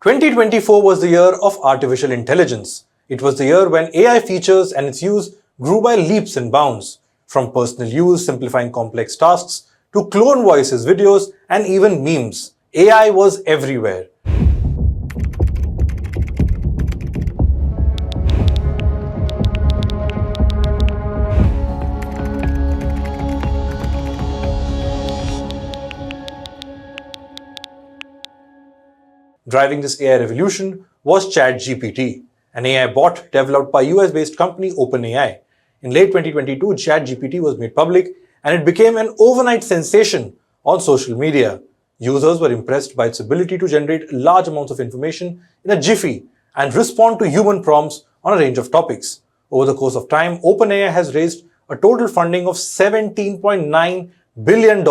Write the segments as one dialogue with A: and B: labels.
A: 2024 was the year of artificial intelligence. It was the year when AI features and its use grew by leaps and bounds, from personal use simplifying complex tasks to clone voices, videos, and even memes. AI was everywhere. Driving this AI revolution was ChatGPT, an AI bot developed by US-based company OpenAI. In late 2022, ChatGPT was made public and it became an overnight sensation on social media. Users were impressed by its ability to generate large amounts of information in a jiffy and respond to human prompts on a range of topics. Over the course of time, OpenAI has raised a total funding of $17.9 billion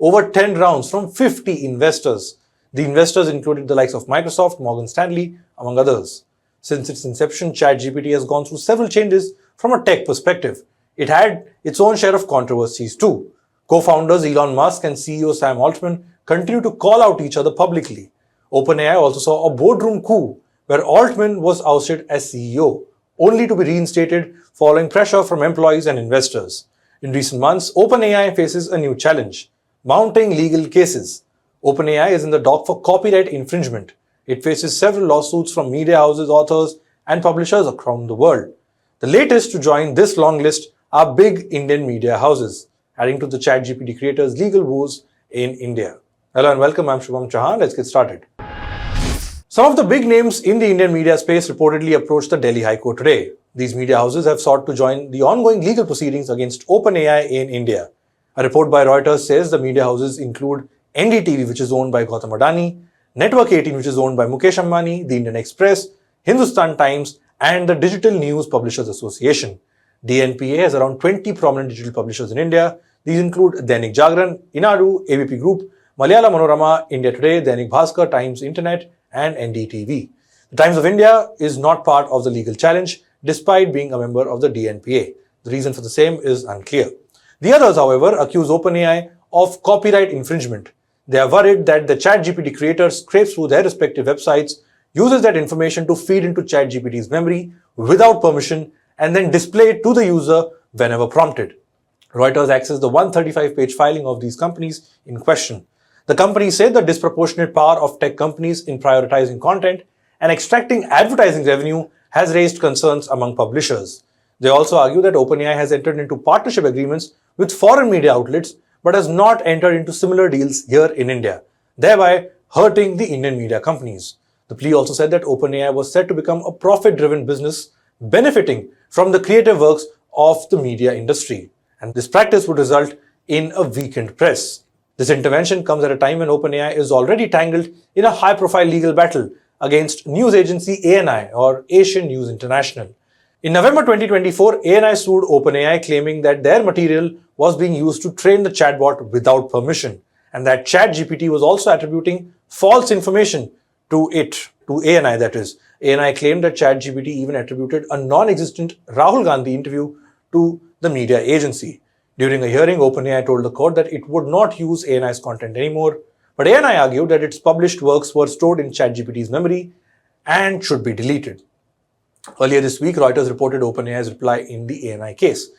A: over 10 rounds from 50 investors. The investors included the likes of Microsoft, Morgan Stanley, among others. Since its inception, ChatGPT has gone through several changes from a tech perspective. It had its own share of controversies too. Co-founders Elon Musk and CEO Sam Altman continue to call out each other publicly. OpenAI also saw a boardroom coup where Altman was ousted as CEO, only to be reinstated following pressure from employees and investors. In recent months, OpenAI faces a new challenge: mounting legal cases. OpenAI is in the dock for copyright infringement. It faces several lawsuits from media houses, authors, and publishers around the world. The latest to join this long list are big Indian media houses, adding to the ChatGPT creators' legal woes in India. Hello and welcome, I'm Shubham Chohan. Let's get started. Some of the big names in the Indian media space reportedly approached the Delhi High Court today. These media houses have sought to join the ongoing legal proceedings against OpenAI in India. A report by Reuters says the media houses include NDTV, which is owned by Gautam Adani, Network 18, which is owned by Mukesh Ambani, the Indian Express, Hindustan Times, and the Digital News Publishers Association. DNPA has around 20 prominent digital publishers in India. These include Dainik Jagran, Inadu, ABP Group, Malayala Manorama, India Today, Dainik Bhaskar, Times Internet, and NDTV. The Times of India is not part of the legal challenge, despite being a member of the DNPA. The reason for the same is unclear. The others, however, accuse OpenAI of copyright infringement. They are worried that the ChatGPT creator scrapes through their respective websites, uses that information to feed into ChatGPT's memory without permission, and then display it to the user whenever prompted. Reuters accessed the 135-page filing of these companies in question. The companies say the disproportionate power of tech companies in prioritizing content and extracting advertising revenue has raised concerns among publishers. They also argue that OpenAI has entered into partnership agreements with foreign media outlets but has not entered into similar deals here in India, thereby hurting the Indian media companies. The plea also said that OpenAI was set to become a profit-driven business, benefiting from the creative works of the media industry, and this practice would result in a weakened press. This intervention comes at a time when OpenAI is already tangled in a high-profile legal battle against news agency ANI, or Asian News International. In November 2024, ANI sued OpenAI, claiming that their material was being used to train the chatbot without permission, and that ChatGPT was also attributing false information to ANI that is. ANI claimed that ChatGPT even attributed a non-existent Rahul Gandhi interview to the media agency. During a hearing, OpenAI told the court that it would not use ANI's content anymore, but ANI argued that its published works were stored in ChatGPT's memory and should be deleted. Earlier this week, Reuters reported OpenAI's reply in the ANI case,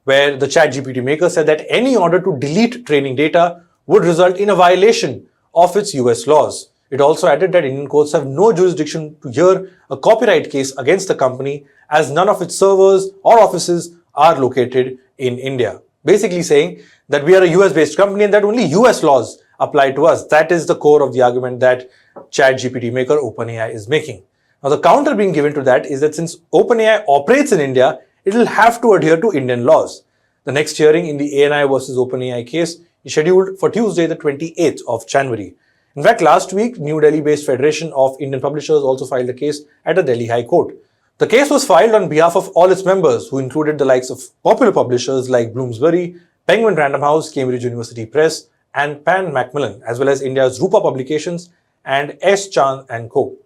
A: where the ChatGPT-Maker said that any order to delete training data would result in a violation of its US laws. It also added that Indian courts have no jurisdiction to hear a copyright case against the company, as none of its servers or offices are located in India. Basically saying that we are a US-based company and that only US laws apply to us. That is the core of the argument that ChatGPT-Maker OpenAI is making. Now, the counter being given to that is that since OpenAI operates in India, it will have to adhere to Indian laws. The next hearing in the ANI versus OpenAI case is scheduled for Tuesday, the 28th of January. In fact, last week, New Delhi-based Federation of Indian Publishers also filed a case at the Delhi High Court. The case was filed on behalf of all its members, who included the likes of popular publishers like Bloomsbury, Penguin Random House, Cambridge University Press, and Pan Macmillan, as well as India's Rupa Publications and S. Chand & Co.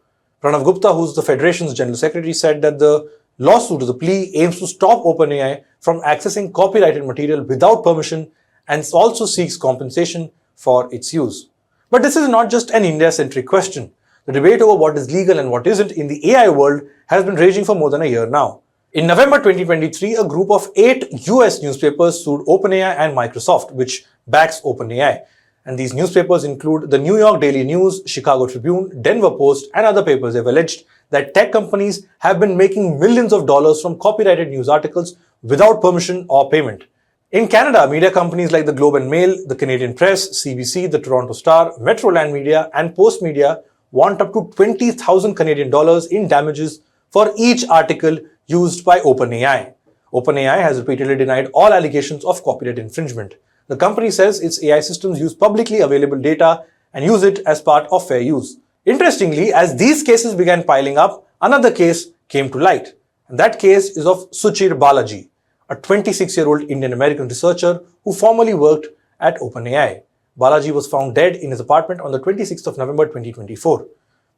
A: Pranav Gupta, who's the Federation's General Secretary, said that the lawsuit, the plea, aims to stop OpenAI from accessing copyrighted material without permission and also seeks compensation for its use. But this is not just an India-centric question. The debate over what is legal and what isn't in the AI world has been raging for more than a year now. In November 2023, a group of 8 US newspapers sued OpenAI and Microsoft, which backs OpenAI. And these newspapers include the New York Daily News, Chicago Tribune, Denver Post, and other papers. They've alleged that tech companies have been making millions of dollars from copyrighted news articles without permission or payment. In Canada, media companies like the Globe and Mail, the Canadian Press, CBC, the Toronto Star, Metroland Media, and Post Media want up to 20,000 Canadian dollars in damages for each article used by OpenAI. OpenAI has repeatedly denied all allegations of copyright infringement. The company says its AI systems use publicly available data and use it as part of fair use. Interestingly, as these cases began piling up, another case came to light. And that case is of Suchir Balaji, a 26-year-old Indian-American researcher who formerly worked at OpenAI. Balaji was found dead in his apartment on the 26th of November 2024.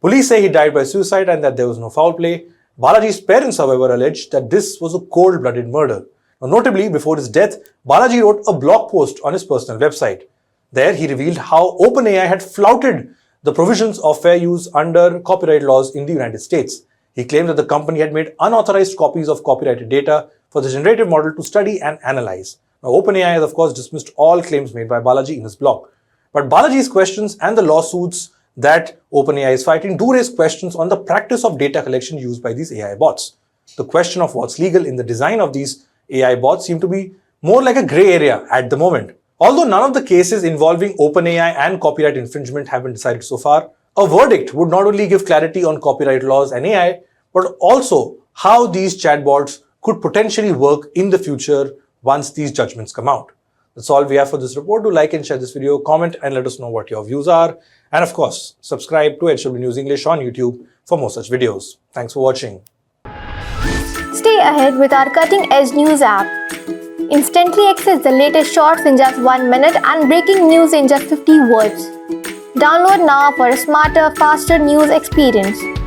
A: Police say he died by suicide and that there was no foul play. Balaji's parents, however, alleged that this was a cold-blooded murder. Now, notably, before his death, Balaji wrote a blog post on his personal website. There, he revealed how OpenAI had flouted the provisions of fair use under copyright laws in the United States. He claimed that the company had made unauthorized copies of copyrighted data for the generative model to study and analyze. Now, OpenAI has, of course, dismissed all claims made by Balaji in his blog. But Balaji's questions and the lawsuits that OpenAI is fighting do raise questions on the practice of data collection used by these AI bots. The question of what's legal in the design of these AI bots seem to be more like a gray area at the moment. Although none of the cases involving OpenAI and copyright infringement have been decided so far, a verdict would not only give clarity on copyright laws and AI, but also how these chatbots could potentially work in the future once these judgments come out. That's all we have for this report. Do like and share this video, comment and let us know what your views are. And of course, subscribe to HW News English on YouTube for more such videos. Thanks for watching.
B: Stay ahead with our cutting-edge news app. Instantly access the latest shorts in just 1 minute and breaking news in just 50 words. Download now for a smarter, faster news experience.